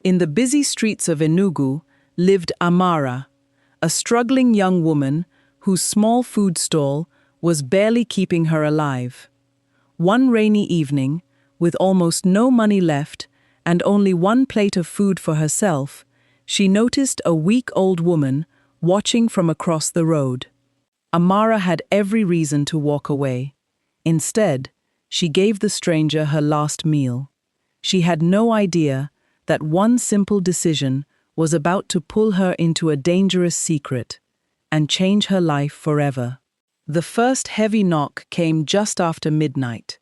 In the busy streets of Enugu lived Amara, a struggling young woman whose small food stall was barely keeping her alive. One rainy evening, with almost no money left and only one plate of food for herself, she noticed a weak old woman watching from across the road. Amara had every reason to walk away. Instead, she gave the stranger her last meal. She had no idea that one simple decision was about to pull her into a dangerous secret and change her life forever. The first heavy knock came just after midnight.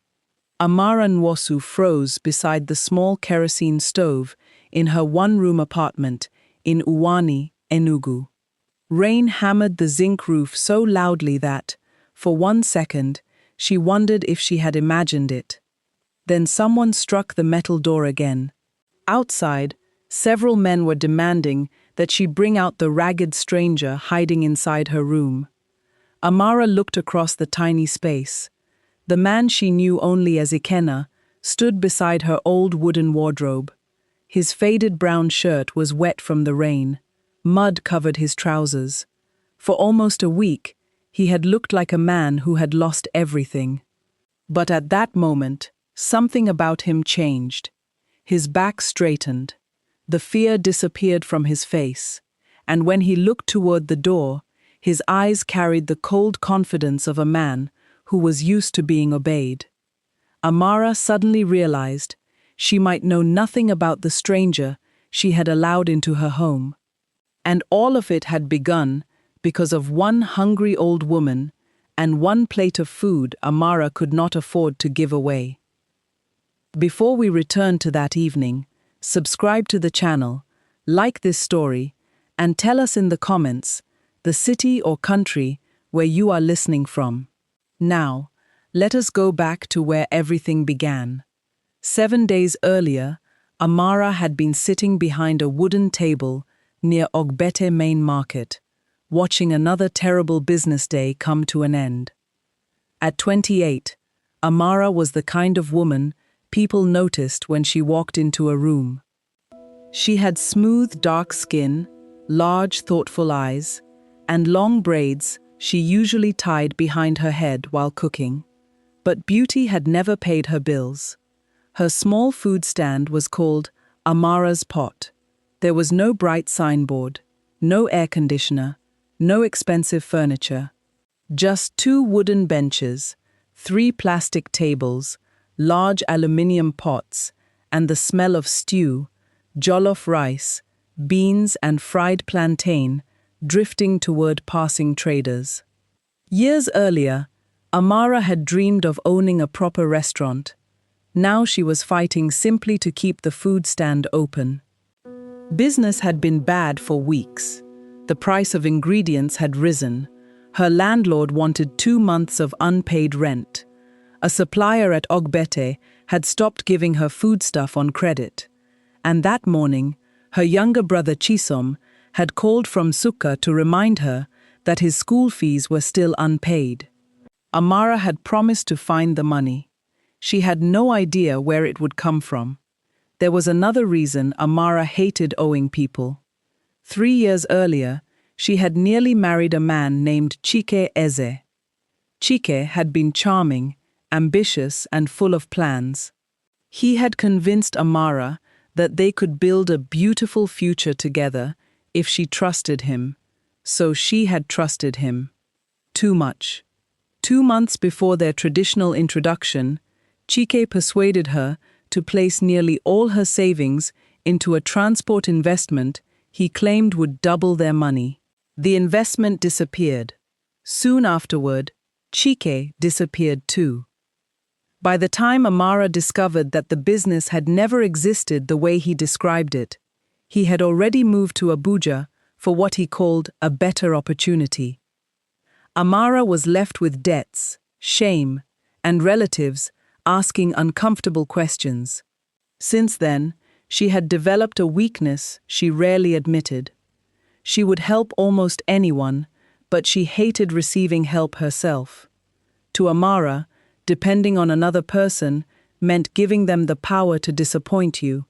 Amara Nwosu froze beside the small kerosene stove in her one-room apartment in Uwani, Enugu. Rain hammered the zinc roof so loudly that, for 1 second, she wondered if she had imagined it. Then someone struck the metal door again. Outside, several men were demanding that she bring out the ragged stranger hiding inside her room. Amara looked across the tiny space. The man she knew only as Ikenna stood beside her old wooden wardrobe. His faded brown shirt was wet from the rain. Mud covered his trousers. For almost a week, he had looked like a man who had lost everything. But at that moment, something about him changed. His back straightened. The fear disappeared from his face, and when he looked toward the door, his eyes carried the cold confidence of a man who was used to being obeyed. Amara suddenly realized she might know nothing about the stranger she had allowed into her home. And all of it had begun because of one hungry old woman and one plate of food Amara could not afford to give away. Before we return to that evening, subscribe to the channel, like this story, and tell us in the comments the city or country where you are listening from. Now, let us go back to where everything began. 7 days earlier, Amara had been sitting behind a wooden table near Ogbete Main Market, watching another terrible business day come to an end. At 28, Amara was the kind of woman people noticed when she walked into a room. She had smooth, dark skin, large, thoughtful eyes, and long braids she usually tied behind her head while cooking. But beauty had never paid her bills. Her small food stand was called Amara's Pot. There was no bright signboard, no air conditioner, no expensive furniture. Just 2 wooden benches, 3 plastic tables, large aluminium pots, and the smell of stew, jollof rice, beans and fried plantain drifting toward passing traders. Years earlier, Amara had dreamed of owning a proper restaurant. Now she was fighting simply to keep the food stand open. Business had been bad for weeks. The price of ingredients had risen. Her landlord wanted 2 months of unpaid rent. A supplier at Ogbete had stopped giving her foodstuff on credit. And that morning, her younger brother Chisom had called from Suka to remind her that his school fees were still unpaid. Amara had promised to find the money. She had no idea where it would come from. There was another reason Amara hated owing people. 3 years earlier, she had nearly married a man named Chike Eze. Chike had been charming, ambitious, and full of plans. He had convinced Amara that they could build a beautiful future together if she trusted him, so she had trusted him. Too much. 2 months before their traditional introduction, Chike persuaded her to place nearly all her savings into a transport investment he claimed would double their money. The investment disappeared. Soon afterward, Chike disappeared too. By the time Amara discovered that the business had never existed the way he described it, he had already moved to Abuja for what he called a better opportunity. Amara was left with debts, shame, and relatives asking uncomfortable questions. Since then, she had developed a weakness she rarely admitted. She would help almost anyone, but she hated receiving help herself. To Amara, depending on another person meant giving them the power to disappoint you.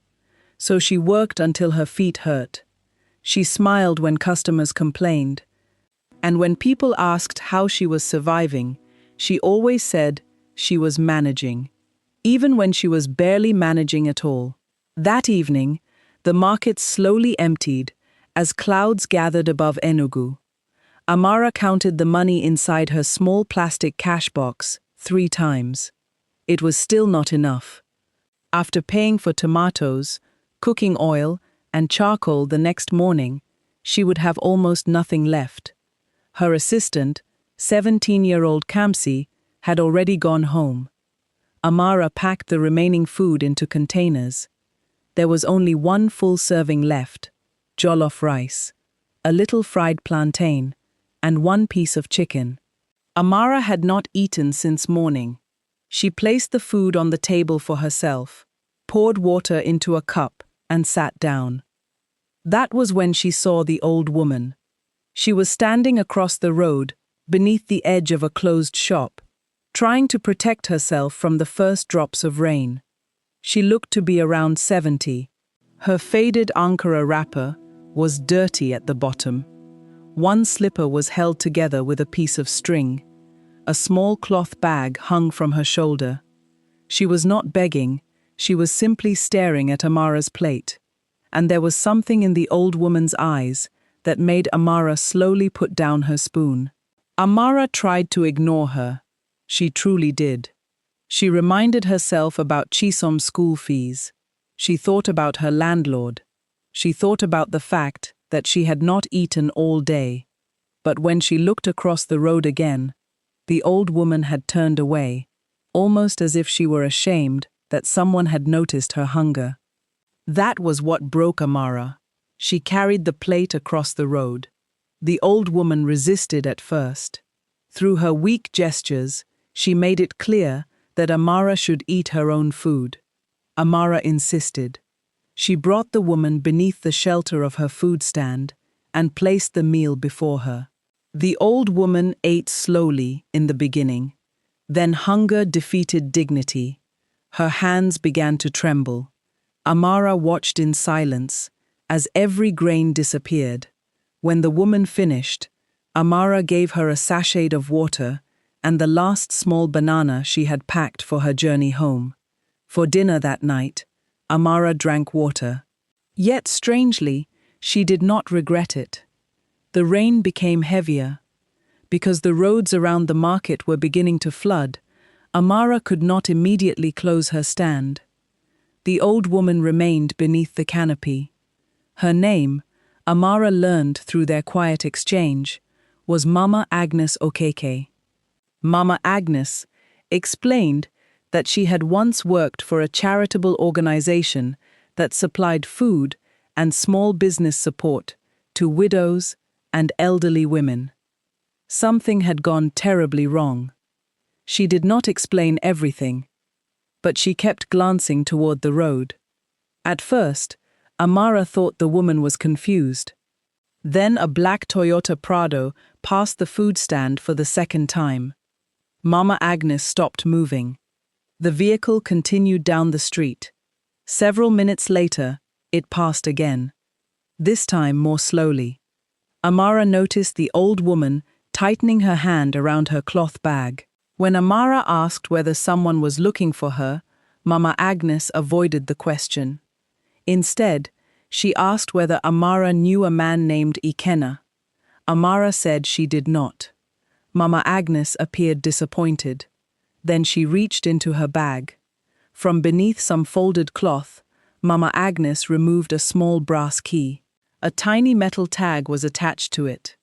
so she worked until her feet hurt. She smiled when customers complained, and when people asked how she was surviving, she always said she was managing, even when she was barely managing at all. That evening, the market slowly emptied as clouds gathered above Enugu. Amara counted the money inside her small plastic cash box 3 times. It was still not enough. After paying for tomatoes, cooking oil, and charcoal the next morning, she would have almost nothing left. Her assistant, 17-year-old Kamsi, had already gone home. Amara packed the remaining food into containers. There was only one full serving left, jollof rice, a little fried plantain, and 1 piece of chicken. Amara had not eaten since morning. She placed the food on the table for herself, poured water into a cup, and sat down. That was when she saw the old woman. She was standing across the road, beneath the edge of a closed shop, trying to protect herself from the first drops of rain. She looked to be around 70. Her faded Ankara wrapper was dirty at the bottom. 1 slipper was held together with a piece of string. A small cloth bag hung from her shoulder. She was not begging, she was simply staring at Amara's plate. And there was something in the old woman's eyes that made Amara slowly put down her spoon. Amara tried to ignore her. She truly did. She reminded herself about Chisom's school fees. She thought about her landlord. She thought about the fact that she had not eaten all day. But when she looked across the road again, the old woman had turned away, almost as if she were ashamed that someone had noticed her hunger. That was what broke Amara. She carried the plate across the road. The old woman resisted at first. Through her weak gestures, she made it clear that Amara should eat her own food. Amara insisted. She brought the woman beneath the shelter of her food stand and placed the meal before her. The old woman ate slowly in the beginning. Then hunger defeated dignity. Her hands began to tremble. Amara watched in silence as every grain disappeared. When the woman finished, Amara gave her a sachet of water and the last small banana she had packed for her journey home. For dinner that night, Amara drank water. Yet strangely, she did not regret it. The rain became heavier. Because the roads around the market were beginning to flood, Amara could not immediately close her stand. The old woman remained beneath the canopy. Her name, Amara learned through their quiet exchange, was Mama Agnes Okeke. Mama Agnes explained that she had once worked for a charitable organization that supplied food and small business support to widows and elderly women. Something had gone terribly wrong. She did not explain everything, but she kept glancing toward the road. At first, Amara thought the woman was confused. Then a black Toyota Prado passed the food stand for the second time. Mama Agnes stopped moving. The vehicle continued down the street. Several minutes later, it passed again. This time more slowly. Amara noticed the old woman tightening her hand around her cloth bag. When Amara asked whether someone was looking for her, Mama Agnes avoided the question. Instead, she asked whether Amara knew a man named Ikenna. Amara said she did not. Mama Agnes appeared disappointed. Then she reached into her bag. From beneath some folded cloth, Mama Agnes removed a small brass key. A tiny metal tag was attached to it.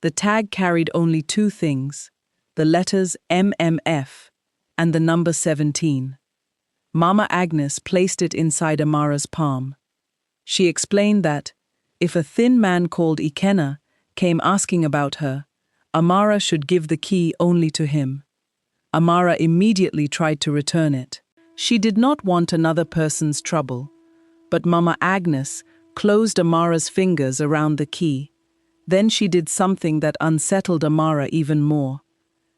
The tag carried only 2 things, the letters MMF and the number 17. Mama Agnes placed it inside Amara's palm. She explained that, if a thin man called Ikenna came asking about her, Amara should give the key only to him. Amara immediately tried to return it. She did not want another person's trouble, but Mama Agnes closed Amara's fingers around the key. Then she did something that unsettled Amara even more.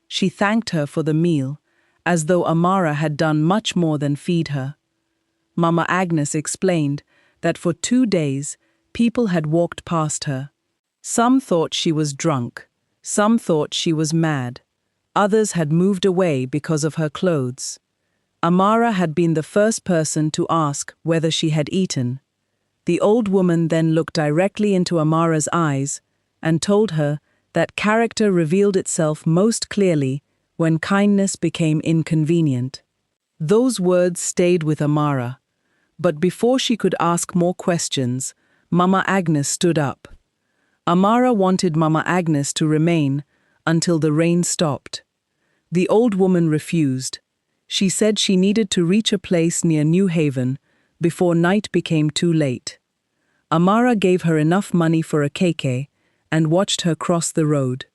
She thanked her for the meal, as though Amara had done much more than feed her. Mama Agnes explained that for 2 days people had walked past her. Some thought she was drunk, some thought she was mad, others had moved away because of her clothes. Amara had been the first person to ask whether she had eaten. The old woman then looked directly into Amara's eyes and told her that character revealed itself most clearly when kindness became inconvenient. Those words stayed with Amara, but before she could ask more questions, Mama Agnes stood up. Amara wanted Mama Agnes to remain until the rain stopped. The old woman refused. She said she needed to reach a place near New Haven before night became too late. Amara gave her enough money for a keke and watched her cross the road.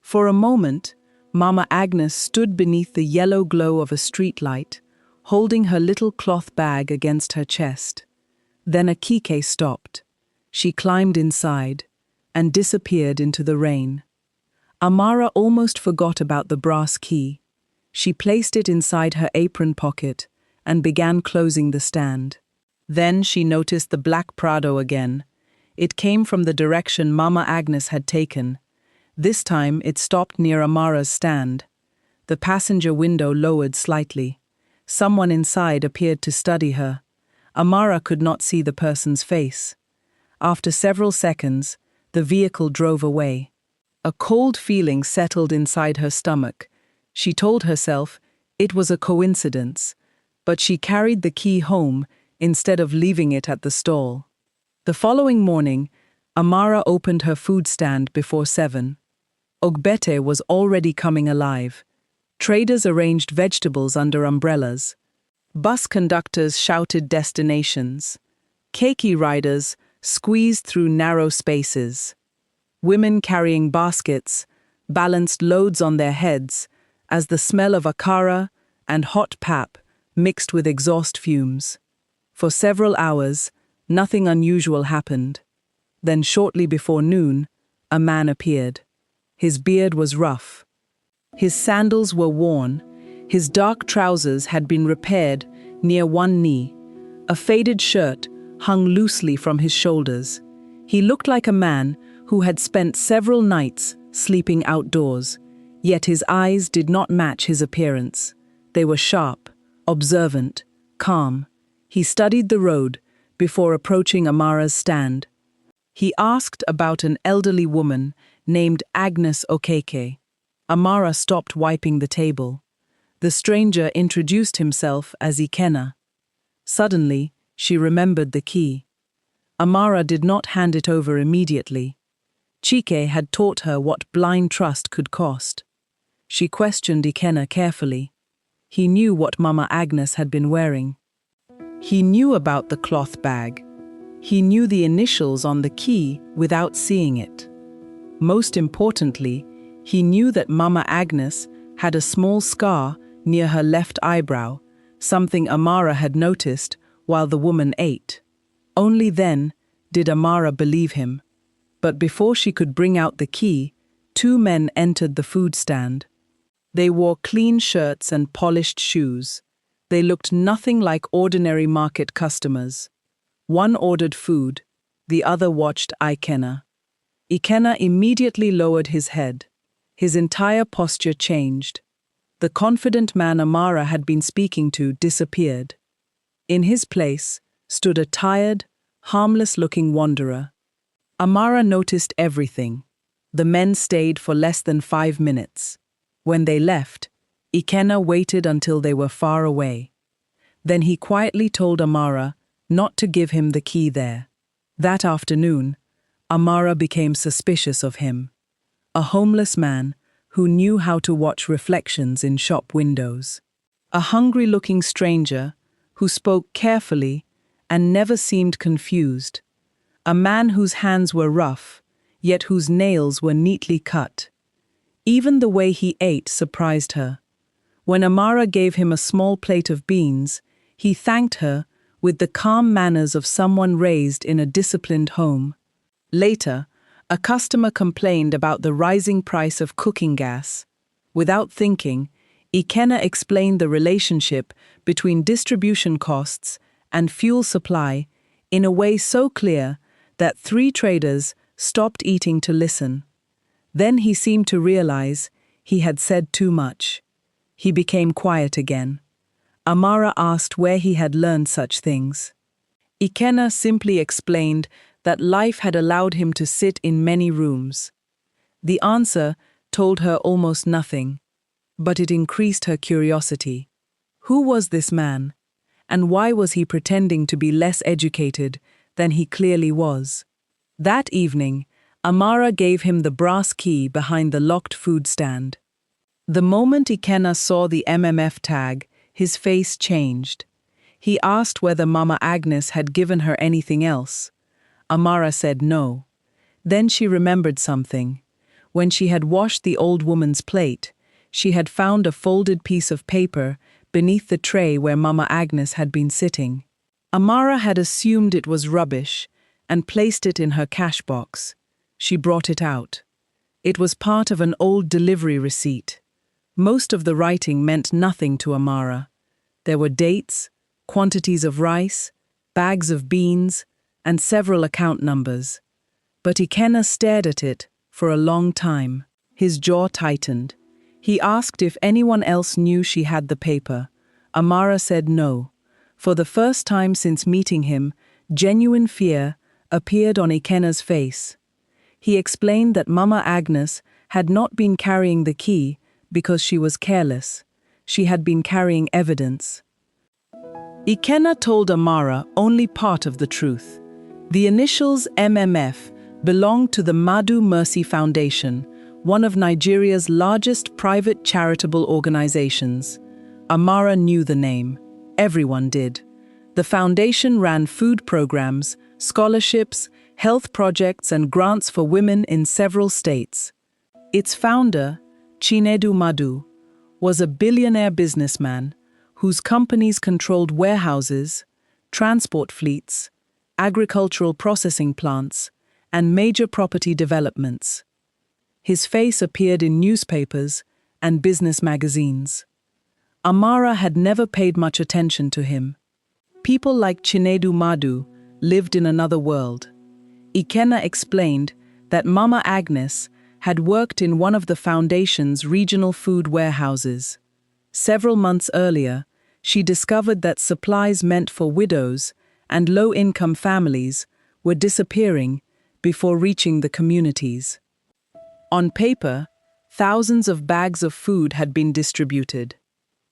For a moment, Mama Agnes stood beneath the yellow glow of a streetlight, holding her little cloth bag against her chest. Then a keke stopped. She climbed inside and disappeared into the rain. Amara almost forgot about the brass key. She placed it inside her apron pocket and began closing the stand. Then she noticed the black Prado again. It came from the direction Mama Agnes had taken. This time it stopped near Amara's stand. The passenger window lowered slightly. Someone inside appeared to study her. Amara could not see the person's face. After several seconds, the vehicle drove away. A cold feeling settled inside her stomach. She told herself it was a coincidence, but she carried the key home instead of leaving it at the stall. The following morning, Amara opened her food stand before 7. Ogbete was already coming alive. Traders arranged vegetables under umbrellas. Bus conductors shouted destinations. Keiki riders squeezed through narrow spaces. Women carrying baskets balanced loads on their heads as the smell of akara and hot pap mixed with exhaust fumes. For several hours, nothing unusual happened. Then shortly before noon, a man appeared. His beard was rough. His sandals were worn. His dark trousers had been repaired near one knee. A faded shirt hung loosely from his shoulders. He looked like a man who had spent several nights sleeping outdoors, yet his eyes did not match his appearance. They were sharp, observant, calm. He studied the road before approaching Amara's stand. He asked about an elderly woman named Agnes Okeke. Amara stopped wiping the table. The stranger introduced himself as Ikenna. Suddenly, she remembered the key. Amara did not hand it over immediately. Chike had taught her what blind trust could cost. She questioned Ikenna carefully. He knew what Mama Agnes had been wearing. He knew about the cloth bag. He knew the initials on the key without seeing it. Most importantly, he knew that Mama Agnes had a small scar near her left eyebrow, something Amara had noticed while the woman ate. Only then did Amara believe him. But before she could bring out the key, 2 men entered the food stand. They wore clean shirts and polished shoes. They looked nothing like ordinary market customers. One ordered food, the other watched Ikenna. Ikenna immediately lowered his head. His entire posture changed. The confident man Amara had been speaking to disappeared. In his place stood a tired, harmless-looking wanderer. Amara noticed everything. The men stayed for less than 5 minutes. When they left, Ikenna waited until they were far away. Then he quietly told Amara not to give him the key there. That afternoon, Amara became suspicious of him. A homeless man who knew how to watch reflections in shop windows. A hungry-looking stranger who spoke carefully and never seemed confused. A man whose hands were rough, yet whose nails were neatly cut. Even the way he ate surprised her. When Amara gave him a small plate of beans, he thanked her with the calm manners of someone raised in a disciplined home. Later, a customer complained about the rising price of cooking gas. Without thinking, Ikenna explained the relationship between distribution costs and fuel supply in a way so clear that 3 traders stopped eating to listen. Then he seemed to realize he had said too much. He became quiet again. Amara asked where he had learned such things. Ikenna simply explained that life had allowed him to sit in many rooms. The answer told her almost nothing, but it increased her curiosity. Who was this man? And why was he pretending to be less educated than he clearly was? That evening, Amara gave him the brass key behind the locked food stand. The moment Ikenna saw the MMF tag, his face changed. He asked whether Mama Agnes had given her anything else. Amara said no. Then she remembered something. When she had washed the old woman's plate, she had found a folded piece of paper beneath the tray where Mama Agnes had been sitting. Amara had assumed it was rubbish and placed it in her cash box. She brought it out. It was part of an old delivery receipt. Most of the writing meant nothing to Amara. There were dates, quantities of rice, bags of beans, and several account numbers. But Ikenna stared at it for a long time. His jaw tightened. He asked if anyone else knew she had the paper. Amara said no. For the first time since meeting him, genuine fear appeared on Ikenna's face. He explained that Mama Agnes had not been carrying the key because she was careless. She had been carrying evidence. Ikenna told Amara only part of the truth. The initials MMF belonged to the Madu Mercy Foundation, one of Nigeria's largest private charitable organizations. Amara knew the name. Everyone did. The foundation ran food programs, scholarships, health projects, and grants for women in several states. Its founder, Chinedu Madu, was a billionaire businessman whose companies controlled warehouses, transport fleets, agricultural processing plants, and major property developments. His face appeared in newspapers and business magazines. Amara had never paid much attention to him. People like Chinedu Madu lived in another world. Ikenna explained that Mama Agnes had worked in one of the foundation's regional food warehouses. Several months earlier, she discovered that supplies meant for widows and low-income families were disappearing before reaching the communities. On paper, thousands of bags of food had been distributed.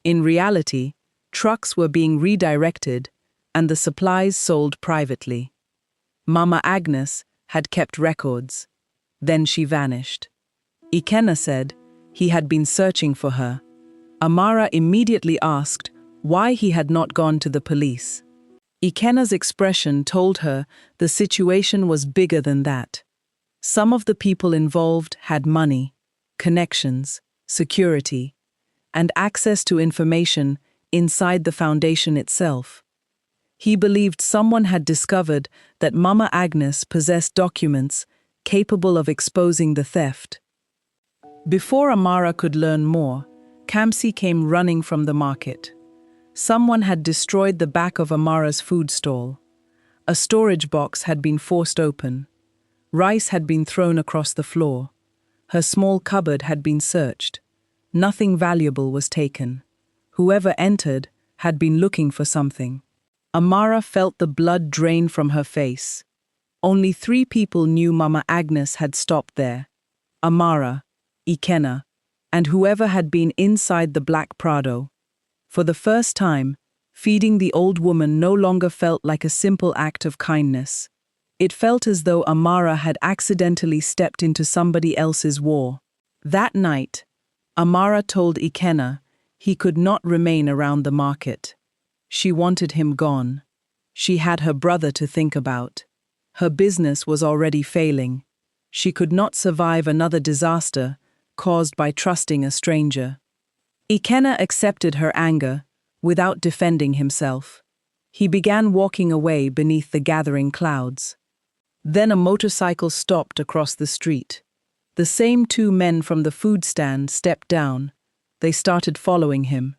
In reality, trucks were being redirected and the supplies sold privately. Mama Agnes had kept records. Then she vanished. Ikenna said he had been searching for her. Amara immediately asked why he had not gone to the police. Ikenna's expression told her the situation was bigger than that. Some of the people involved had money, connections, security, and access to information inside the foundation itself. He believed someone had discovered that Mama Agnes possessed documents capable of exposing the theft. Before Amara could learn more, Kamsi came running from the market. Someone had destroyed the back of Amara's food stall. A storage box had been forced open. Rice had been thrown across the floor. Her small cupboard had been searched. Nothing valuable was taken. Whoever entered had been looking for something. Amara felt the blood drain from her face. Only 3 people knew Mama Agnes had stopped there: Amara, Ikenna, and whoever had been inside the black Prado. For the first time, feeding the old woman no longer felt like a simple act of kindness. It felt as though Amara had accidentally stepped into somebody else's war. That night, Amara told Ikenna he could not remain around the market. She wanted him gone. She had her brother to think about. Her business was already failing. She could not survive another disaster caused by trusting a stranger. Ikenna accepted her anger without defending himself. He began walking away beneath the gathering clouds. Then a motorcycle stopped across the street. The same 2 men from the food stand stepped down. They started following him.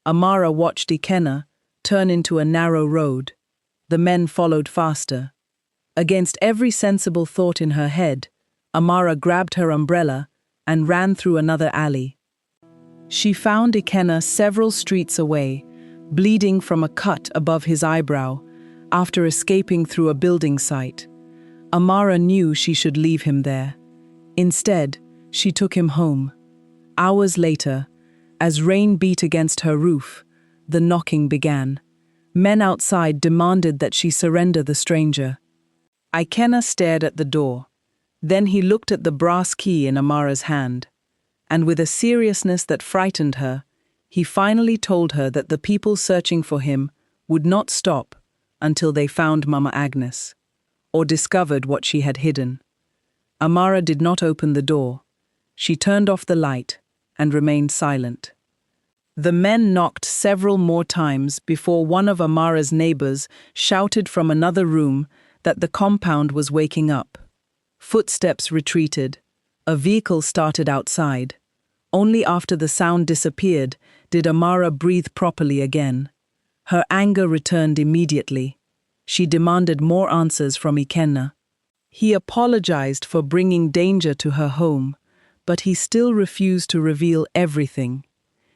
Amara watched Ikenna turn into a narrow road. The men followed faster. Against every sensible thought in her head, Amara grabbed her umbrella and ran through another alley. She found Ikenna several streets away, bleeding from a cut above his eyebrow, after escaping through a building site. Amara knew she should leave him there. Instead, she took him home. Hours later, as rain beat against her roof, the knocking began. Men outside demanded that she surrender the stranger. Ikenna stared at the door. Then he looked at the brass key in Amara's hand, and with a seriousness that frightened her, he finally told her that the people searching for him would not stop until they found Mama Agnes, or discovered what she had hidden. Amara did not open the door. She turned off the light and remained silent. The men knocked several more times before one of Amara's neighbors shouted from another room that the compound was waking up. Footsteps retreated. A vehicle started outside. Only after the sound disappeared did Amara breathe properly again. Her anger returned immediately. She demanded more answers from Ikenna. He apologized for bringing danger to her home, but he still refused to reveal everything.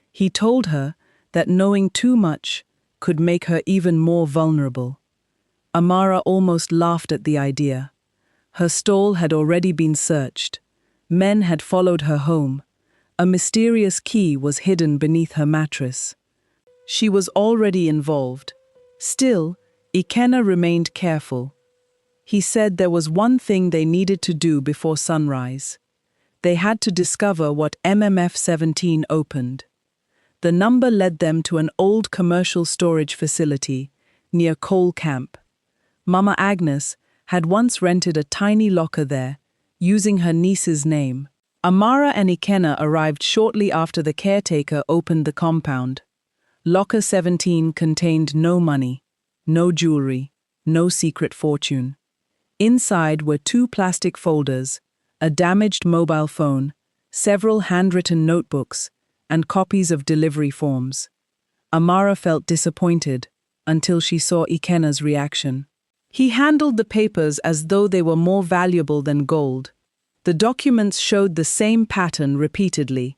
He told her that knowing too much could make her even more vulnerable. Amara almost laughed at the idea. Her stall had already been searched. Men had followed her home. A mysterious key was hidden beneath her mattress. She was already involved. Still, Ikenna remained careful. He said there was one thing they needed to do before sunrise. They had to discover what MMF 17 opened. The number led them to an old commercial storage facility near Coal Camp. Mama Agnes had once rented a tiny locker there, using her niece's name. Amara and Ikenna arrived shortly after the caretaker opened the compound. Locker 17 contained no money, no jewelry, no secret fortune. Inside were 2 plastic folders, a damaged mobile phone, several handwritten notebooks, and copies of delivery forms. Amara felt disappointed until she saw Ikenna's reaction. He handled the papers as though they were more valuable than gold. The documents showed the same pattern repeatedly.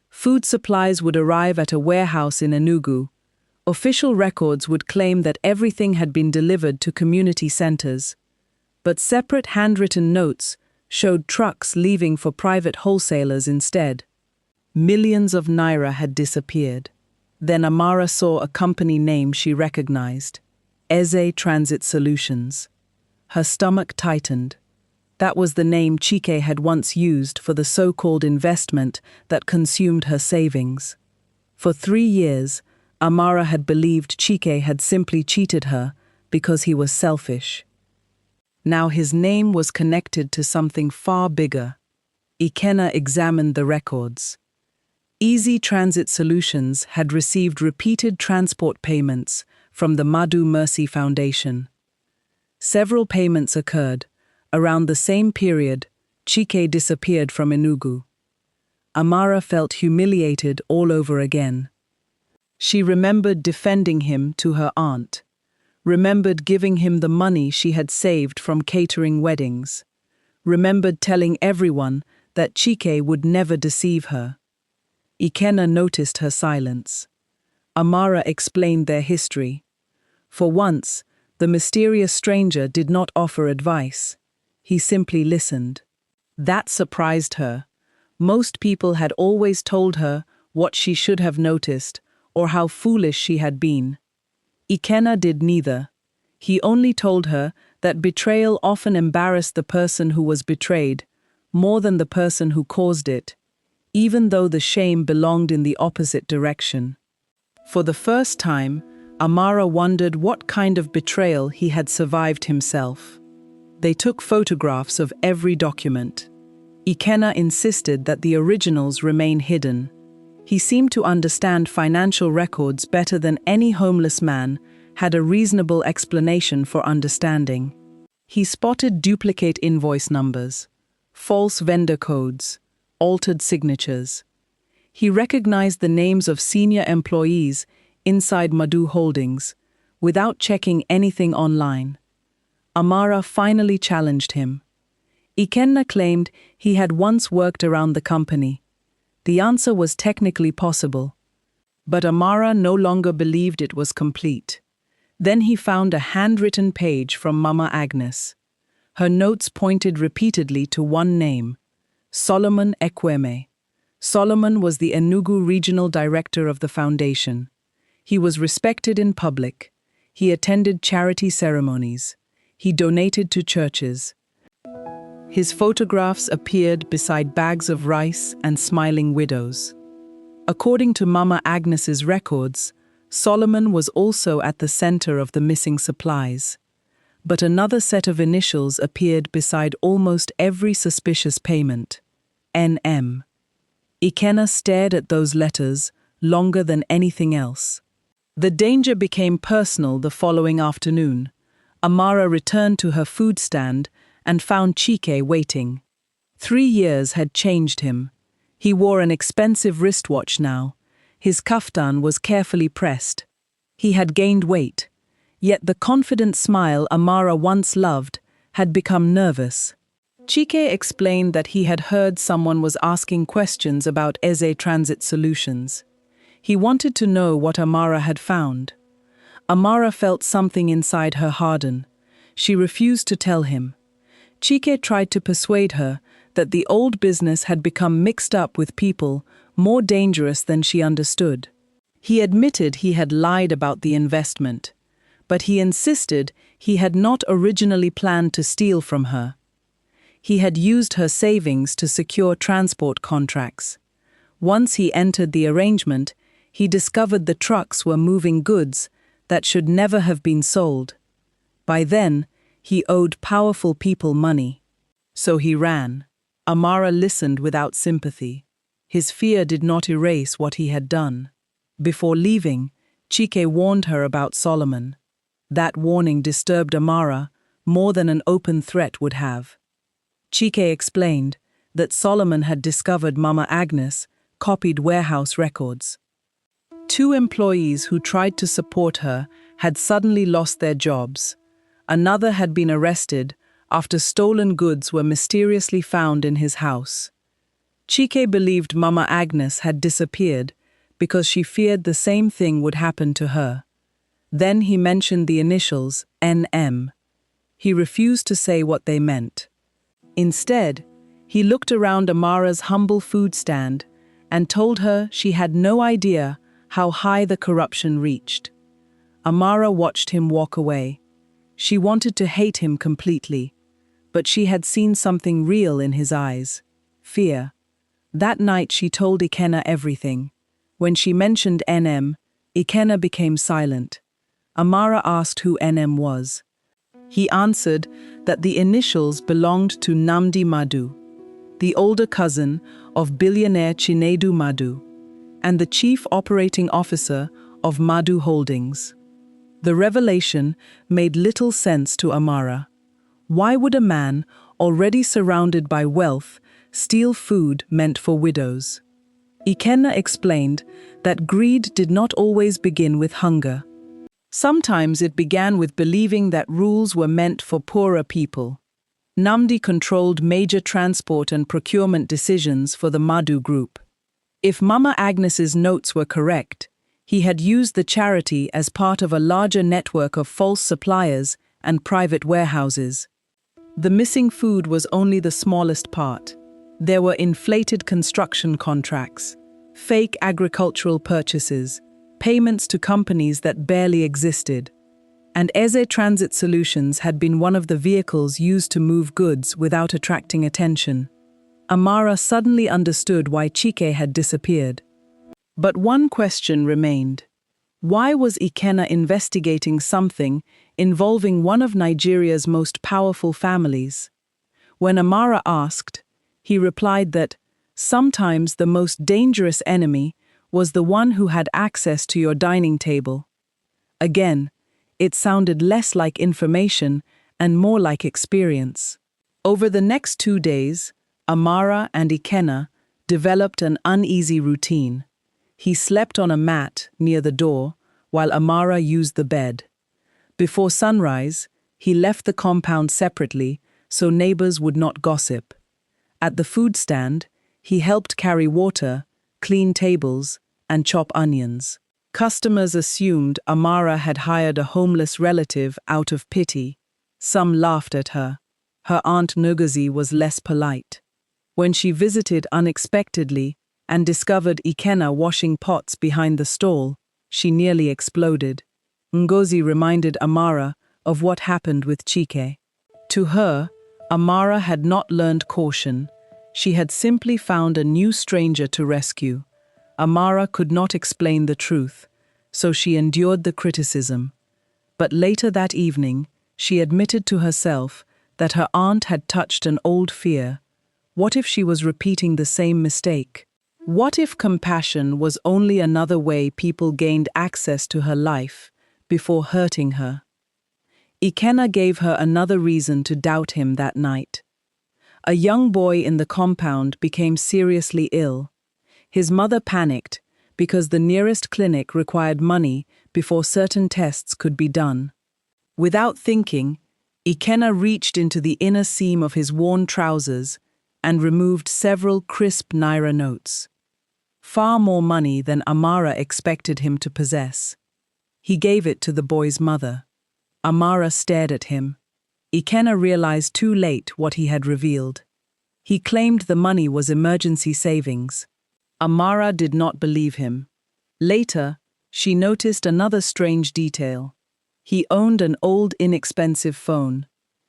Food supplies would arrive at a warehouse in Enugu. Official records would claim that everything had been delivered to community centers. But separate handwritten notes showed trucks leaving for private wholesalers instead. Millions of naira had disappeared. Then Amara saw a company name she recognized, Eze Transit Solutions. Her stomach tightened. That was the name Chike had once used for the so-called investment that consumed her savings. For 3 years, Amara had believed Chike had simply cheated her because he was selfish. Now his name was connected to something far bigger. Ikenna examined the records. Easy Transit Solutions had received repeated transport payments from the Madu Mercy Foundation. Several payments occurred. Around the same period, Chike disappeared from Enugu. Amara felt humiliated all over again. She remembered defending him to her aunt, remembered giving him the money she had saved from catering weddings, remembered telling everyone that Chike would never deceive her. Ikenna noticed her silence. Amara explained their history. For once, the mysterious stranger did not offer advice. He simply listened. That surprised her. Most people had always told her what she should have noticed or how foolish she had been. Ikenna did neither. He only told her that betrayal often embarrassed the person who was betrayed, more than the person who caused it, even though the shame belonged in the opposite direction. For the first time, Amara wondered what kind of betrayal he had survived himself. They took photographs of every document. Ikenna insisted that the originals remain hidden. He seemed to understand financial records better than any homeless man had a reasonable explanation for understanding. He spotted duplicate invoice numbers, false vendor codes, altered signatures. He recognized the names of senior employees inside Madu Holdings, without checking anything online. Amara finally challenged him. Ikenna claimed he had once worked around the company. The answer was technically possible, but Amara no longer believed it was complete. Then he found a handwritten page from Mama Agnes. Her notes pointed repeatedly to one name: Solomon Ekweme. Solomon was the Enugu regional director of the foundation. He was respected in public. He attended charity ceremonies. He donated to churches. His photographs appeared beside bags of rice and smiling widows. According to Mama Agnes's records, Solomon was also at the center of the missing supplies. But another set of initials appeared beside almost every suspicious payment: NM. Ikenna stared at those letters longer than anything else. The danger became personal the following afternoon. Amara returned to her food stand and found Chike waiting. 3 years had changed him. He wore an expensive wristwatch now. His kaftan was carefully pressed. He had gained weight. Yet the confident smile Amara once loved had become nervous. Chike explained that he had heard someone was asking questions about Eze Transit Solutions. He wanted to know what Amara had found. Amara felt something inside her harden. She refused to tell him. Chike tried to persuade her that the old business had become mixed up with people more dangerous than she understood. He admitted he had lied about the investment, but he insisted he had not originally planned to steal from her. He had used her savings to secure transport contracts. Once he entered the arrangement, he discovered the trucks were moving goods that should never have been sold. By then, he owed powerful people money. So he ran. Amara listened without sympathy. His fear did not erase what he had done. Before leaving, Chike warned her about Solomon. That warning disturbed Amara more than an open threat would have. Chike explained that Solomon had discovered Mama Agnes copied warehouse records. 2 employees who tried to support her had suddenly lost their jobs. Another had been arrested after stolen goods were mysteriously found in his house. Chike believed Mama Agnes had disappeared because she feared the same thing would happen to her. Then he mentioned the initials NM. He refused to say what they meant. Instead, he looked around Amara's humble food stand and told her she had no idea how high the corruption reached. Amara watched him walk away. She wanted to hate him completely, but she had seen something real in his eyes: fear. That night she told Ikenna everything. When she mentioned NM, Ikenna became silent. Amara asked who NM was. He answered that the initials belonged to Namdi Madu, the older cousin of billionaire Chinedu Madu, and the chief operating officer of Madu Holdings. The revelation made little sense to Amara. Why would a man, already surrounded by wealth, steal food meant for widows? Ikenna explained that greed did not always begin with hunger. Sometimes it began with believing that rules were meant for poorer people. Namdi controlled major transport and procurement decisions for the Madu Group. If Mama Agnes's notes were correct, he had used the charity as part of a larger network of false suppliers and private warehouses. The missing food was only the smallest part. There were inflated construction contracts, fake agricultural purchases, payments to companies that barely existed. And Eze Transit Solutions had been one of the vehicles used to move goods without attracting attention. Amara suddenly understood why Chike had disappeared. But one question remained. Why was Ikenna investigating something involving one of Nigeria's most powerful families? When Amara asked, he replied that sometimes the most dangerous enemy was the one who had access to your dining table. Again, it sounded less like information and more like experience. Over the next 2 days, Amara and Ikenna developed an uneasy routine. He slept on a mat near the door, while Amara used the bed. Before sunrise, he left the compound separately so neighbors would not gossip. At the food stand, he helped carry water, clean tables, and chop onions. Customers assumed Amara had hired a homeless relative out of pity. Some laughed at her. Her Aunt Ngozi was less polite. When she visited unexpectedly and discovered Ikenna washing pots behind the stall, she nearly exploded. Ngozi reminded Amara of what happened with Chike. To her, Amara had not learned caution. She had simply found a new stranger to rescue. Amara could not explain the truth, so she endured the criticism. But later that evening, she admitted to herself that her aunt had touched an old fear. What if she was repeating the same mistake? What if compassion was only another way people gained access to her life before hurting her? Ikenna gave her another reason to doubt him that night. A young boy in the compound became seriously ill. His mother panicked because the nearest clinic required money before certain tests could be done. Without thinking, Ikenna reached into the inner seam of his worn trousers and removed several crisp naira notes. Far more money than Amara expected him to possess. He gave it to the boy's mother. Amara stared at him. Ikenna realized too late what he had revealed. He claimed the money was emergency savings. Amara did not believe him. Later, she noticed another strange detail. He owned an old, inexpensive phone.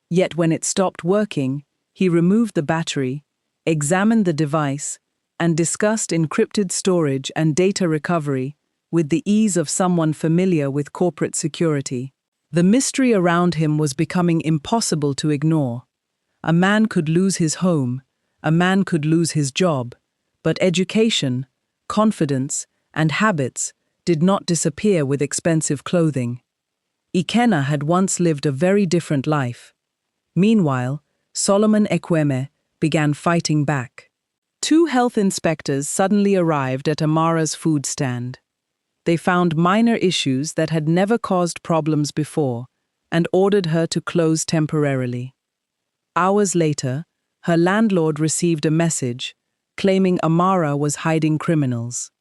Yet when it stopped working, he removed the battery, examined the device, and discussed encrypted storage and data recovery with the ease of someone familiar with corporate security. The mystery around him was becoming impossible to ignore. A man could lose his home, a man could lose his job, but education, confidence, and habits did not disappear with expensive clothing. Ikenna had once lived a very different life. Meanwhile, Solomon Ekweme began fighting back. 2 health inspectors suddenly arrived at Amara's food stand. They found minor issues that had never caused problems before and ordered her to close temporarily. Hours later, her landlord received a message claiming Amara was hiding criminals.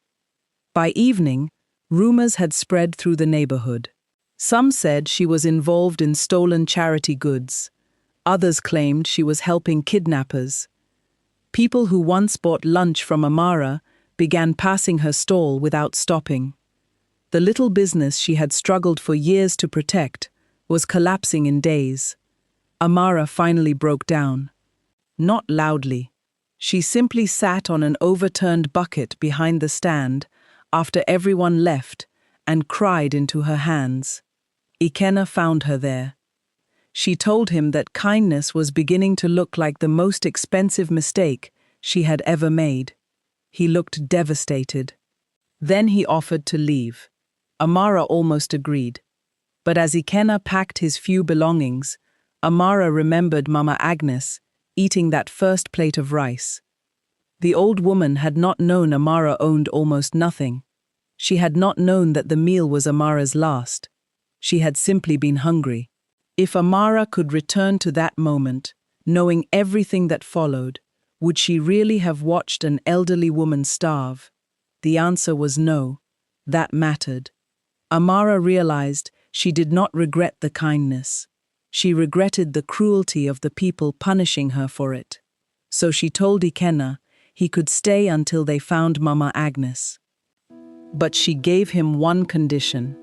By evening, rumors had spread through the neighborhood. Some said she was involved in stolen charity goods. Others claimed she was helping kidnappers. People who once bought lunch from Amara began passing her stall without stopping. The little business she had struggled for years to protect was collapsing in days. Amara finally broke down. Not loudly. She simply sat on an overturned bucket behind the stand after everyone left and cried into her hands. Ikenna found her there. She told him that kindness was beginning to look like the most expensive mistake she had ever made. He looked devastated. Then he offered to leave. Amara almost agreed. But as Ikenna packed his few belongings, Amara remembered Mama Agnes eating that first plate of rice. The old woman had not known Amara owned almost nothing. She had not known that the meal was Amara's last. She had simply been hungry. If Amara could return to that moment, knowing everything that followed, would she really have watched an elderly woman starve? The answer was no. That mattered. Amara realized she did not regret the kindness. She regretted the cruelty of the people punishing her for it. So she told Ikenna he could stay until they found Mama Agnes. But she gave him one condition: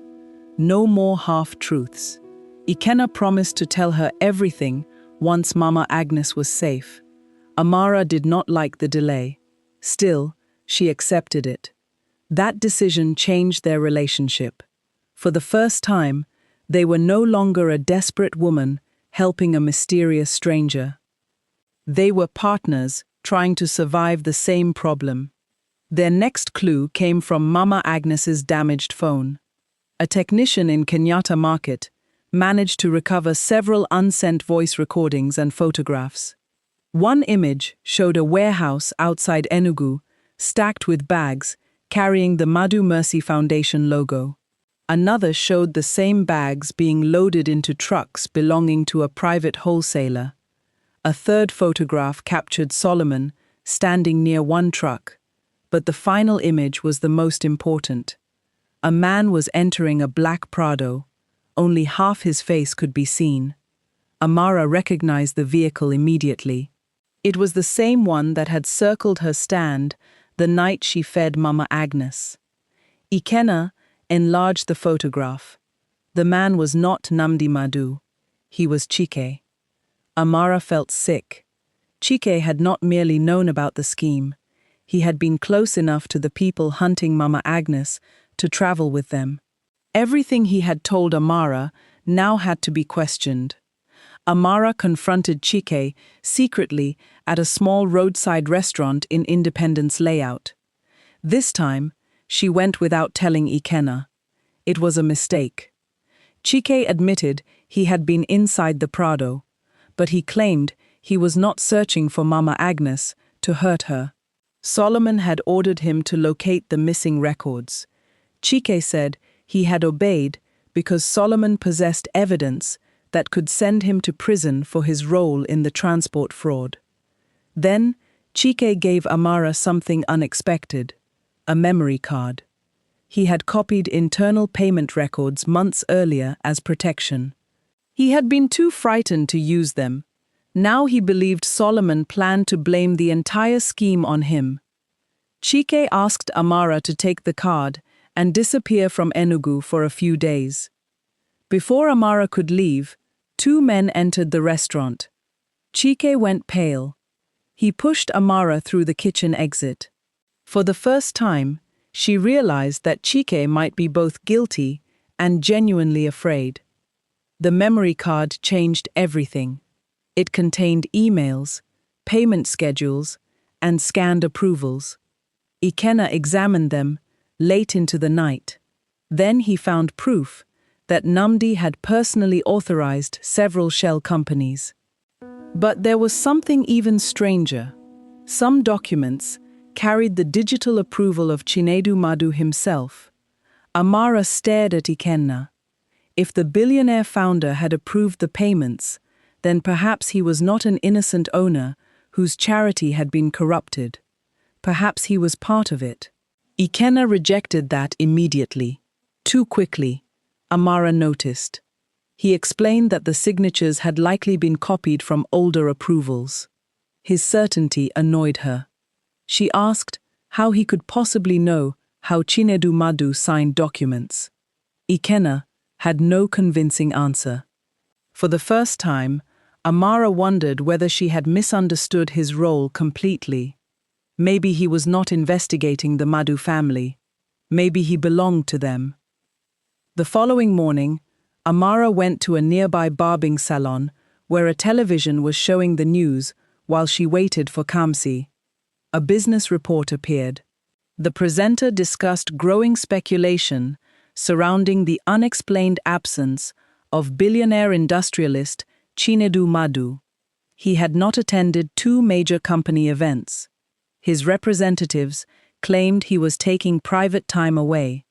no more half-truths. Ikenna promised to tell her everything once Mama Agnes was safe. Amara did not like the delay. Still, she accepted it. That decision changed their relationship. For the first time, they were no longer a desperate woman helping a mysterious stranger. They were partners trying to survive the same problem. Their next clue came from Mama Agnes's damaged phone. A technician in Kenyatta Market managed to recover several unsent voice recordings and photographs. One image showed a warehouse outside Enugu, stacked with bags carrying the Madu Mercy Foundation logo. Another showed the same bags being loaded into trucks belonging to a private wholesaler. A third photograph captured Solomon standing near one truck, but the final image was the most important. A man was entering a black Prado. Only half his face could be seen. Amara recognized the vehicle immediately. It was the same one that had circled her stand the night she fed Mama Agnes. Ikenna enlarged the photograph. The man was not Namdi Madu. He was Chike. Amara felt sick. Chike had not merely known about the scheme. He had been close enough to the people hunting Mama Agnes to travel with them. Everything he had told Amara now had to be questioned. Amara confronted Chike secretly at a small roadside restaurant in Independence Layout. This time, she went without telling Ikenna. It was a mistake. Chike admitted he had been inside the Prado, but he claimed he was not searching for Mama Agnes to hurt her. Solomon had ordered him to locate the missing records. Chike said he had obeyed because Solomon possessed evidence that could send him to prison for his role in the transport fraud. Then, Chike gave Amara something unexpected, a memory card. He had copied internal payment records months earlier as protection. He had been too frightened to use them. Now he believed Solomon planned to blame the entire scheme on him. Chike asked Amara to take the card and disappear from Enugu for a few days. Before Amara could leave, two men entered the restaurant. Chike went pale. He pushed Amara through the kitchen exit. For the first time, she realized that Chike might be both guilty and genuinely afraid. The memory card changed everything. It contained emails, payment schedules, and scanned approvals. Ikenna examined them late into the night. Then he found proof that Namdi had personally authorized several shell companies. But there was something even stranger. Some documents carried the digital approval of Chinedu Madu himself. Amara stared at Ikenna. If the billionaire founder had approved the payments, then perhaps he was not an innocent owner whose charity had been corrupted. Perhaps he was part of it. Ikenna rejected that immediately. Too quickly, Amara noticed. He explained that the signatures had likely been copied from older approvals. His certainty annoyed her. She asked how he could possibly know how Chinedu Madu signed documents. Ikenna had no convincing answer. For the first time, Amara wondered whether she had misunderstood his role completely. Maybe he was not investigating the Madu family. Maybe he belonged to them. The following morning, Amara went to a nearby barbing salon where a television was showing the news while she waited for Kamsi. A business report appeared. The presenter discussed growing speculation surrounding the unexplained absence of billionaire industrialist Chinedu Madu. He had not attended two major company events. His representatives claimed he was taking private time away,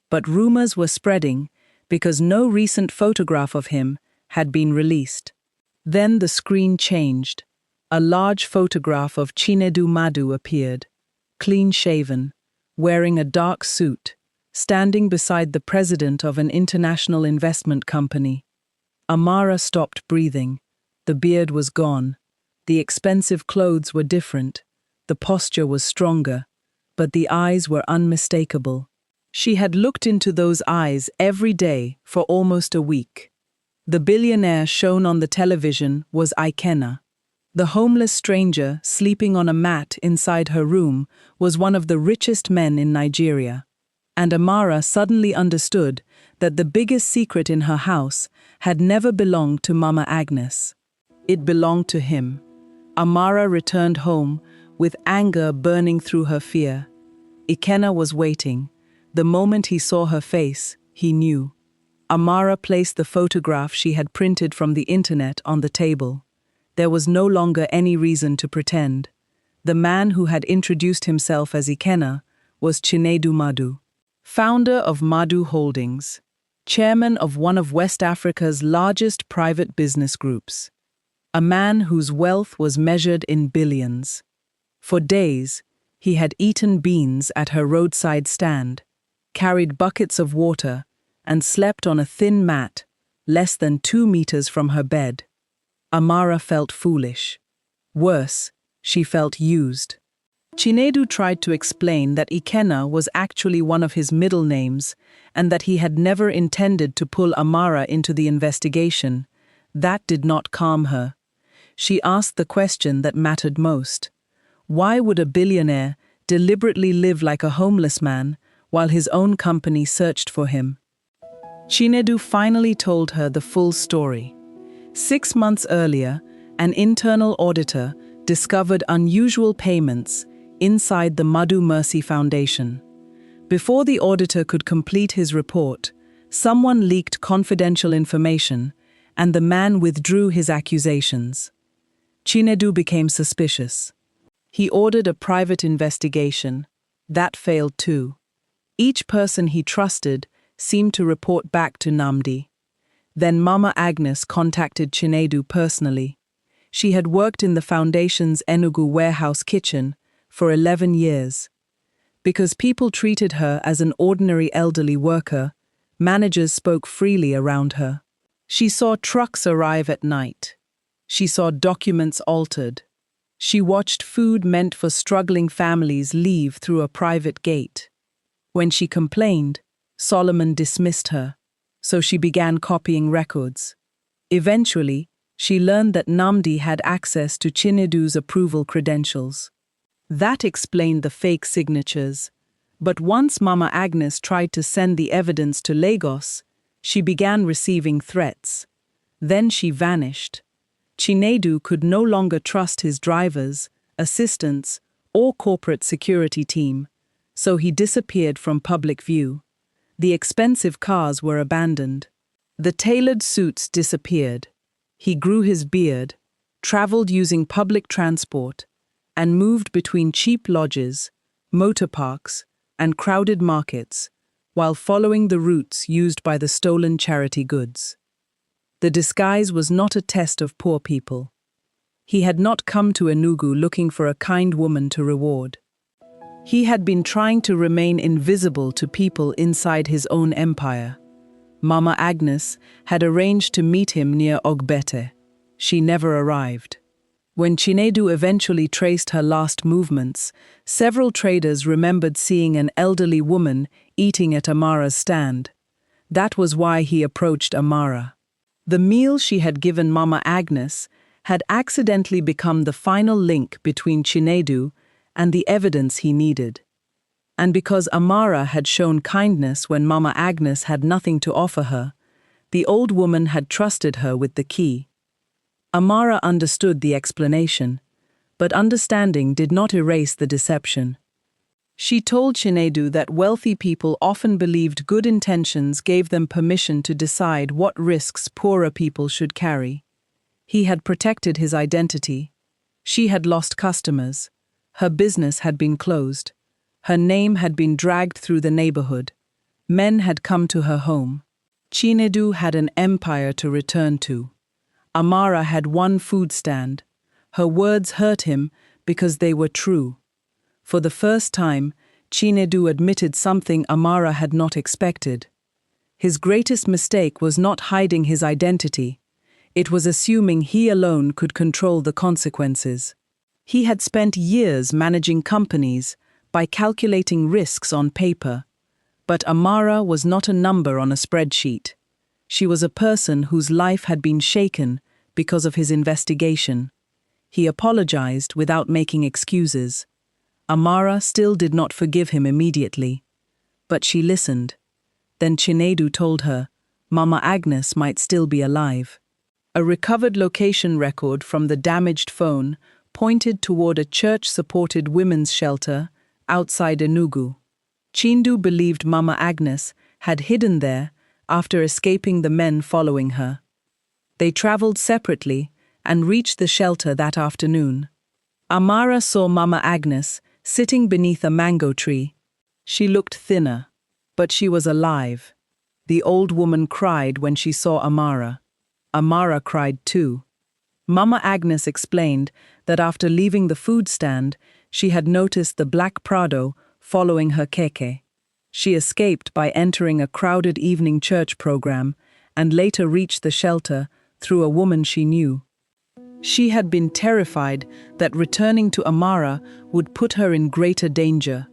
but rumors were spreading because no recent photograph of him had been released. Then the screen changed. A large photograph of Chinedu Madu appeared, clean-shaven, wearing a dark suit, standing beside the president of an international investment company. Amara stopped breathing. The beard was gone. The expensive clothes were different. The posture was stronger, but the eyes were unmistakable. She had looked into those eyes every day for almost a week. The billionaire shown on the television was Ikenna. The homeless stranger sleeping on a mat inside her room was one of the richest men in Nigeria. And Amara suddenly understood that the biggest secret in her house had never belonged to Mama Agnes. It belonged to him. Amara returned home with anger burning through her fear. Ikenna was waiting. The moment he saw her face, he knew. Amara placed the photograph she had printed from the internet on the table. There was no longer any reason to pretend. The man who had introduced himself as Ikenna was Chinedu Madu, founder of Madu Holdings. chairman of one of West Africa's largest private business groups, a man whose wealth was measured in billions. For days, he had eaten beans at her roadside stand, carried buckets of water, and slept on a thin mat, less than 2 meters from her bed. Amara felt foolish. Worse, she felt used. Chinedu tried to explain that Ikenna was actually one of his middle names and that he had never intended to pull Amara into the investigation. That did not calm her. She asked the question that mattered most. Why would a billionaire deliberately live like a homeless man while his own company searched for him? Chinedu finally told her the full story. 6 months earlier, an internal auditor discovered unusual payments inside the Madu Mercy Foundation. Before the auditor could complete his report, someone leaked confidential information, and the man withdrew his accusations. Chinedu became suspicious. He ordered a private investigation. That failed too. Each person he trusted seemed to report back to Namdi. Then Mama Agnes contacted Chinedu personally. She had worked in the foundation's Enugu warehouse kitchen for 11 years. Because people treated her as an ordinary elderly worker, managers spoke freely around her. She saw trucks arrive at night. She saw documents altered. She watched food meant for struggling families leave through a private gate. When she complained, Solomon dismissed her, so she began copying records. Eventually, she learned that Namdi had access to Chinedu's approval credentials. That explained the fake signatures. But once Mama Agnes tried to send the evidence to Lagos, she began receiving threats. Then she vanished. Chinedu could no longer trust his drivers, assistants, or corporate security team, so he disappeared from public view. The expensive cars were abandoned. The tailored suits disappeared. He grew his beard, traveled using public transport, and moved between cheap lodges, motor parks, and crowded markets, while following the routes used by the stolen charity goods. The disguise was not a test of poor people. He had not come to Enugu looking for a kind woman to reward. He had been trying to remain invisible to people inside his own empire. Mama Agnes had arranged to meet him near Ogbete. She never arrived. When Chinedu eventually traced her last movements, several traders remembered seeing an elderly woman eating at Amara's stand. That was why he approached Amara. The meal she had given Mama Agnes had accidentally become the final link between Chinedu and the evidence he needed. And because Amara had shown kindness when Mama Agnes had nothing to offer her, the old woman had trusted her with the key. Amara understood the explanation, but understanding did not erase the deception. She told Chinedu that wealthy people often believed good intentions gave them permission to decide what risks poorer people should carry. He had protected his identity. She had lost customers. Her business had been closed. Her name had been dragged through the neighborhood. Men had come to her home. Chinedu had an empire to return to. Amara had one food stand. Her words hurt him because they were true. For the first time, Chinedu admitted something Amara had not expected. His greatest mistake was not hiding his identity. It was assuming he alone could control the consequences. He had spent years managing companies by calculating risks on paper. But Amara was not a number on a spreadsheet. She was a person whose life had been shaken because of his investigation. He apologized without making excuses. Amara still did not forgive him immediately. But she listened. Then Chinedu told her Mama Agnes might still be alive. A recovered location record from the damaged phone pointed toward a church-supported women's shelter outside Enugu. Chinedu believed Mama Agnes had hidden there after escaping the men following her. They traveled separately and reached the shelter that afternoon. Amara saw Mama Agnes sitting beneath a mango tree. She looked thinner, but she was alive. The old woman cried when she saw Amara. Amara cried too. Mama Agnes explained that after leaving the food stand, she had noticed the black Prado following her keke. She escaped by entering a crowded evening church program and later reached the shelter through a woman she knew. She had been terrified that returning to Amara would put her in greater danger.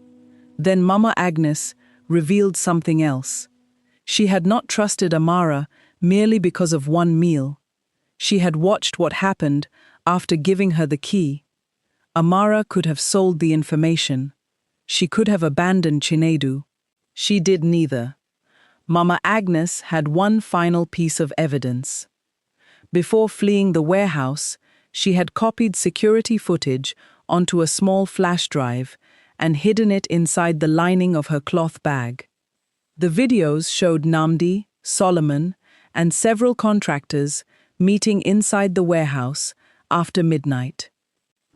Then Mama Agnes revealed something else. She had not trusted Amara merely because of one meal. She had watched what happened after giving her the key. Amara could have sold the information. She could have abandoned Chinedu. She did neither. Mama Agnes had one final piece of evidence. Before fleeing the warehouse, she had copied security footage onto a small flash drive and hidden it inside the lining of her cloth bag. The videos showed Namdi, Solomon, and several contractors meeting inside the warehouse after midnight.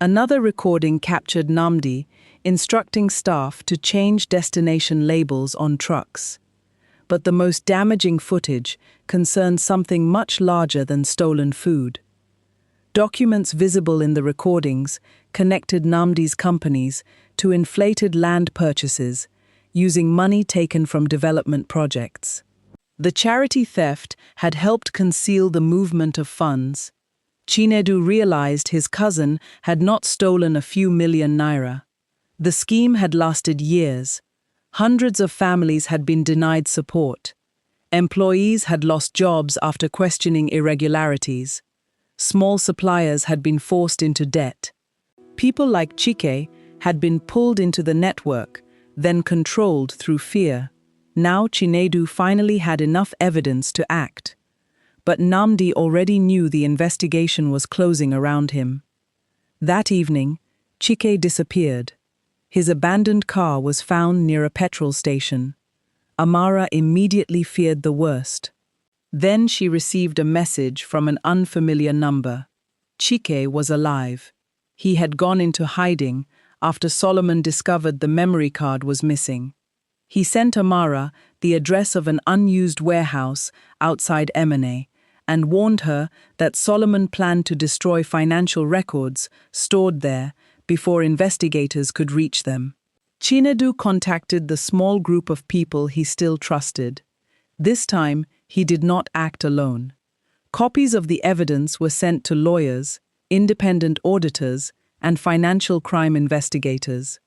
Another recording captured Namdi instructing staff to change destination labels on trucks. But the most damaging footage concerned something much larger than stolen food. Documents visible in the recordings connected Namdi's companies to inflated land purchases using money taken from development projects. The charity theft had helped conceal the movement of funds. Chinedu realized his cousin had not stolen a few million naira. The scheme had lasted years. Hundreds of families had been denied support. Employees had lost jobs after questioning irregularities. Small suppliers had been forced into debt. People like Chike had been pulled into the network, then controlled through fear. Now Chinedu finally had enough evidence to act. But Namdi already knew the investigation was closing around him. That evening, Chike disappeared. His abandoned car was found near a petrol station. Amara immediately feared the worst. Then she received a message from an unfamiliar number. Chike was alive. He had gone into hiding after Solomon discovered the memory card was missing. He sent Amara the address of an unused warehouse outside Emene and warned her that Solomon planned to destroy financial records stored there before investigators could reach them. Chinedu contacted the small group of people he still trusted. This time, he did not act alone. Copies of the evidence were sent to lawyers, independent auditors, and financial crime investigators.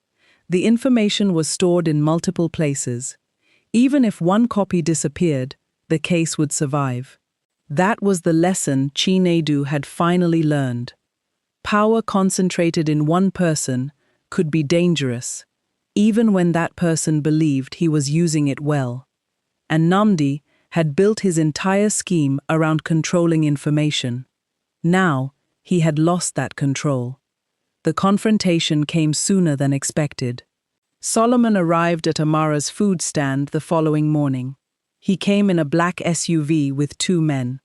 The information was stored in multiple places. Even if one copy disappeared, the case would survive. That was the lesson Chinedu had finally learned. Power concentrated in one person could be dangerous, even when that person believed he was using it well. And Namdi had built his entire scheme around controlling information. Now, he had lost that control. The confrontation came sooner than expected. Solomon arrived at Amara's food stand the following morning. He came in a black SUV with two men.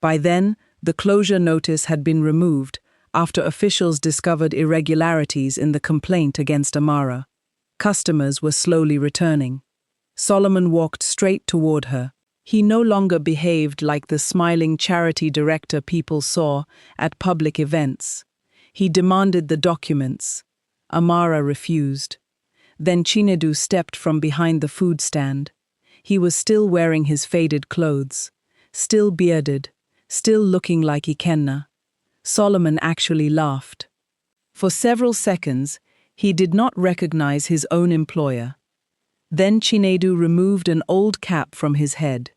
By then, the closure notice had been removed after officials discovered irregularities in the complaint against Amara. Customers were slowly returning. Solomon walked straight toward her. He no longer behaved like the smiling charity director people saw at public events. He demanded the documents. Amara refused. Then Chinedu stepped from behind the food stand. He was still wearing his faded clothes, still bearded, still looking like Ikenna. Solomon actually laughed. For several seconds, he did not recognize his own employer. Then Chinedu removed an old cap from his head.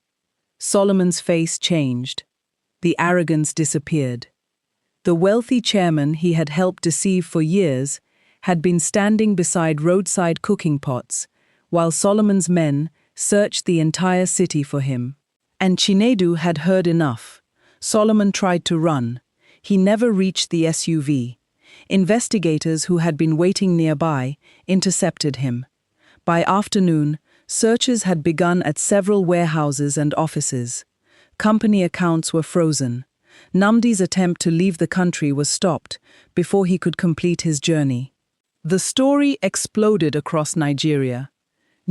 Solomon's face changed. The arrogance disappeared. The wealthy chairman he had helped deceive for years had been standing beside roadside cooking pots, while Solomon's men searched the entire city for him. And Chinedu had heard enough. Solomon tried to run. He never reached the SUV. Investigators who had been waiting nearby intercepted him. By afternoon, searches had begun at several warehouses and offices. Company accounts were frozen. Namdi's attempt to leave the country was stopped before he could complete his journey. The story exploded across Nigeria.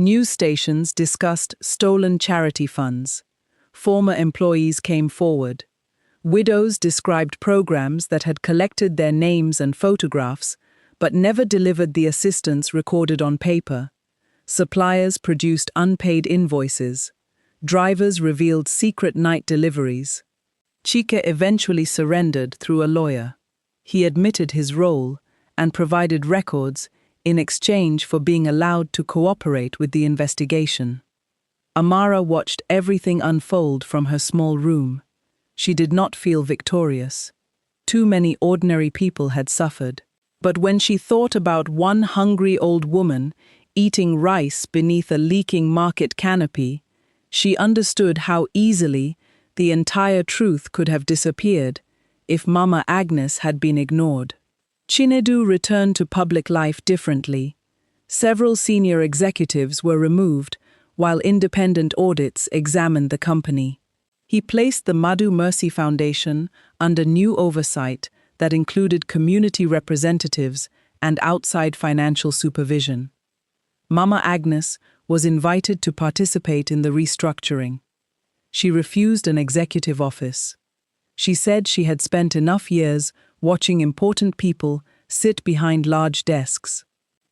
News stations discussed stolen charity funds. Former employees came forward. Widows described programs that had collected their names and photographs, but never delivered the assistance recorded on paper. Suppliers produced unpaid invoices. Drivers revealed secret night deliveries. Chike eventually surrendered through a lawyer. He admitted his role and provided records in exchange for being allowed to cooperate with the investigation. Amara watched everything unfold from her small room. She did not feel victorious. Too many ordinary people had suffered. But when she thought about one hungry old woman eating rice beneath a leaking market canopy, she understood how easily the entire truth could have disappeared if Mama Agnes had been ignored. Chinedu returned to public life differently. Several senior executives were removed while independent audits examined the company. He placed the Madhu Mercy Foundation under new oversight that included community representatives and outside financial supervision. Mama Agnes was invited to participate in the restructuring. She refused an executive office. She said she had spent enough years watching important people sit behind large desks.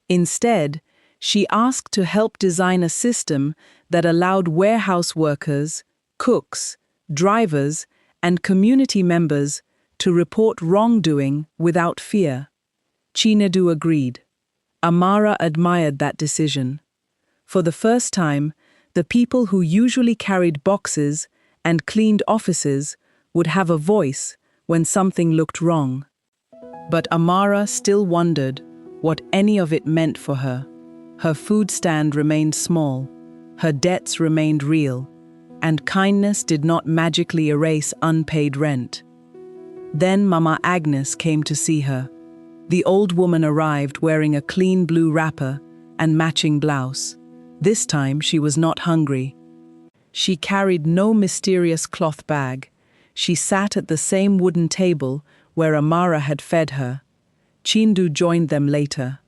Instead, she asked to help design a system that allowed warehouse workers, cooks, drivers, and community members to report wrongdoing without fear. Chinedu agreed. Amara admired that decision. For the first time, the people who usually carried boxes and cleaned offices would have a voice when something looked wrong. But Amara still wondered what any of it meant for her. Her food stand remained small, her debts remained real, and kindness did not magically erase unpaid rent. Then Mama Agnes came to see her. The old woman arrived wearing a clean blue wrapper and matching blouse. This time she was not hungry. She carried no mysterious cloth bag. She sat at the same wooden table where Amara had fed her. Chindu joined them later.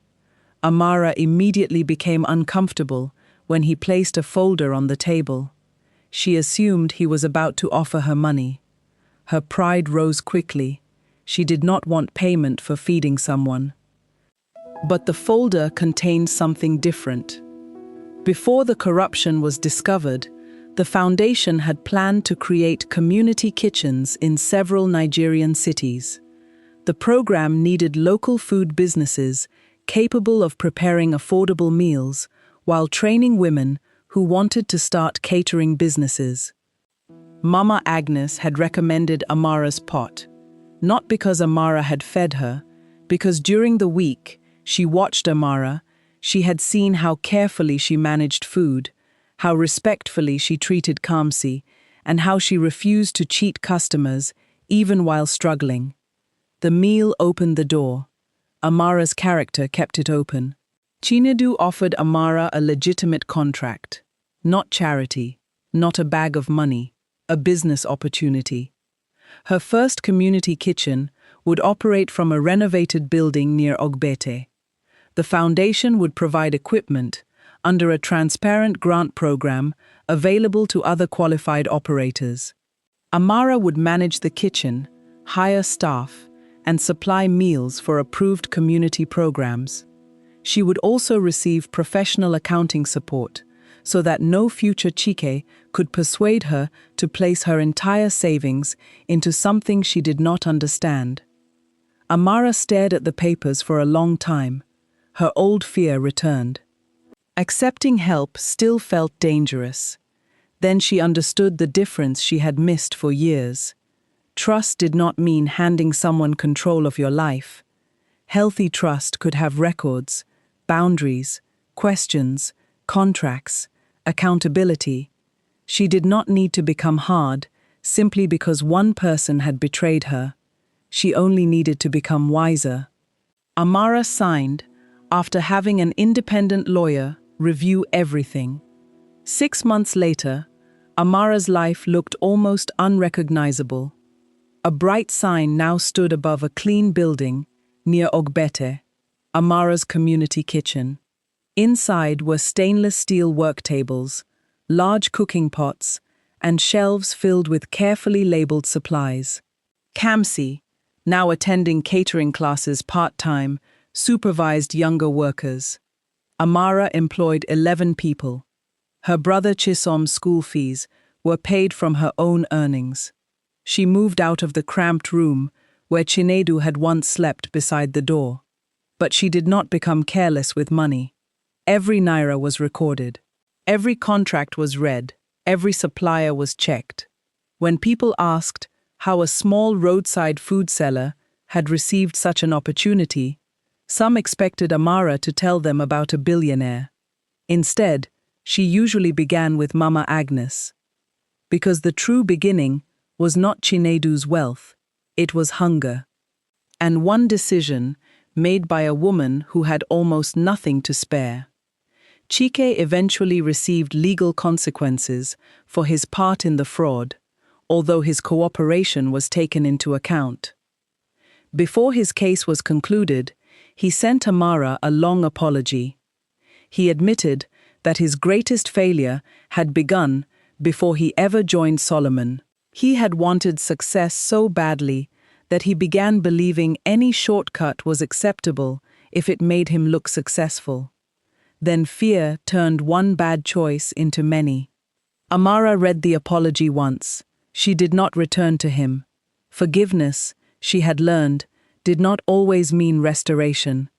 Amara immediately became uncomfortable when he placed a folder on the table. She assumed he was about to offer her money. Her pride rose quickly. She did not want payment for feeding someone. But the folder contained something different. Before the corruption was discovered, the foundation had planned to create community kitchens in several Nigerian cities. The program needed local food businesses capable of preparing affordable meals while training women who wanted to start catering businesses. Mama Agnes had recommended Amara's pot, not because Amara had fed her, because during the week she watched Amara. She had seen how carefully she managed food, how respectfully she treated Kamsi, and how she refused to cheat customers even while struggling. The meal opened the door. Amara's character kept it open. Chinedu offered Amara a legitimate contract. Not charity, not a bag of money, a business opportunity. Her first community kitchen would operate from a renovated building near Ogbete. The foundation would provide equipment under a transparent grant program available to other qualified operators. Amara would manage the kitchen, hire staff, and supply meals for approved community programs. She would also receive professional accounting support so that no future Chike could persuade her to place her entire savings into something she did not understand. Amara stared at the papers for a long time. Her old fear returned. Accepting help still felt dangerous. Then she understood the difference she had missed for years. Trust did not mean handing someone control of your life. Healthy trust could have records, boundaries, questions, contracts, accountability. She did not need to become hard simply because one person had betrayed her. She only needed to become wiser. Amara signed after having an independent lawyer review everything. 6 months later, Amara's life looked almost unrecognizable. A bright sign now stood above a clean building near Ogbete, Amara's community kitchen. Inside were stainless steel work tables, large cooking pots, and shelves filled with carefully labeled supplies. Kamsi, now attending catering classes part-time, supervised younger workers. Amara employed 11 people. Her brother Chisom's school fees were paid from her own earnings. She moved out of the cramped room where Chinedu had once slept beside the door. But she did not become careless with money. Every naira was recorded. Every contract was read. Every supplier was checked. When people asked how a small roadside food seller had received such an opportunity, some expected Amara to tell them about a billionaire. Instead, she usually began with Mama Agnes. Because the true beginning was not Chinedu's wealth, it was hunger. And one decision, made by a woman who had almost nothing to spare. Chike eventually received legal consequences for his part in the fraud, although his cooperation was taken into account. Before his case was concluded, he sent Amara a long apology. He admitted that his greatest failure had begun before he ever joined Solomon. He had wanted success so badly that he began believing any shortcut was acceptable if it made him look successful. Then fear turned one bad choice into many. Amara read the apology once. She did not return to him. Forgiveness, she had learned, did not always mean restoration.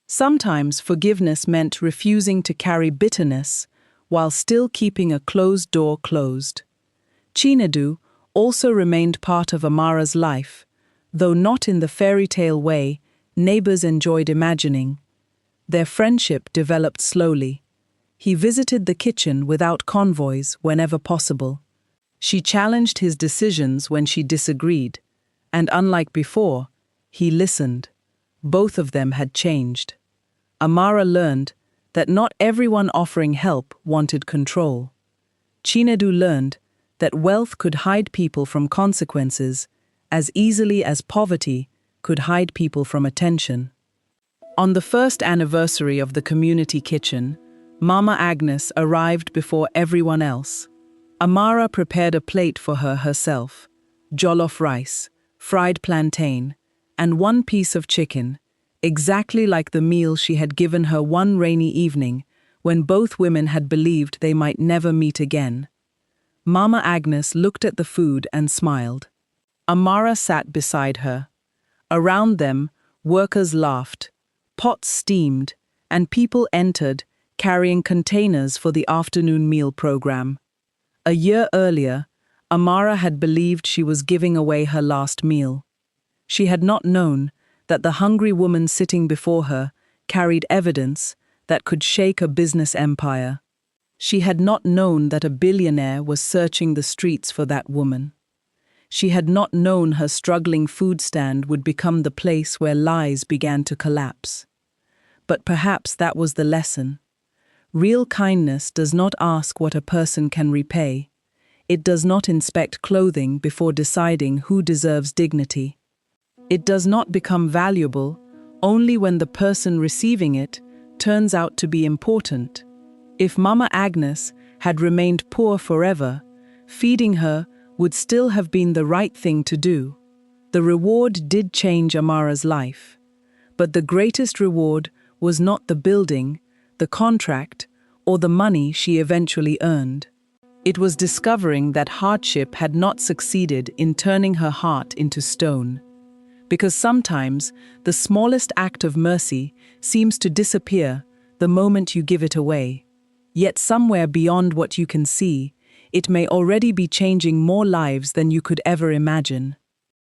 Sometimes forgiveness meant refusing to carry bitterness while still keeping a closed door closed. Chinedu also remained part of Amara's life, though not in the fairy tale way neighbors enjoyed imagining. Their friendship developed slowly. He visited the kitchen without convoys whenever possible. She challenged his decisions when she disagreed, and unlike before, he listened. Both of them had changed. Amara learned that not everyone offering help wanted control. Chinedu learned that wealth could hide people from consequences as easily as poverty could hide people from attention. On the first anniversary of the community kitchen, Mama Agnes arrived before everyone else. Amara prepared a plate for her herself: jollof rice, fried plantain, and one piece of chicken, exactly like the meal she had given her one rainy evening when both women had believed they might never meet again. Mama Agnes looked at the food and smiled. Amara sat beside her. Around them, workers laughed, pots steamed, and people entered, carrying containers for the afternoon meal program. A year earlier, Amara had believed she was giving away her last meal. She had not known that the hungry woman sitting before her carried evidence that could shake a business empire. She had not known that a billionaire was searching the streets for that woman. She had not known her struggling food stand would become the place where lies began to collapse. But perhaps that was the lesson. Real kindness does not ask what a person can repay. It does not inspect clothing before deciding who deserves dignity. It does not become valuable only when the person receiving it turns out to be important. If Mama Agnes had remained poor forever, feeding her would still have been the right thing to do. The reward did change Amara's life. But the greatest reward was not the building, the contract, or the money she eventually earned. It was discovering that hardship had not succeeded in turning her heart into stone. Because sometimes the smallest act of mercy seems to disappear the moment you give it away. Yet somewhere beyond what you can see, it may already be changing more lives than you could ever imagine.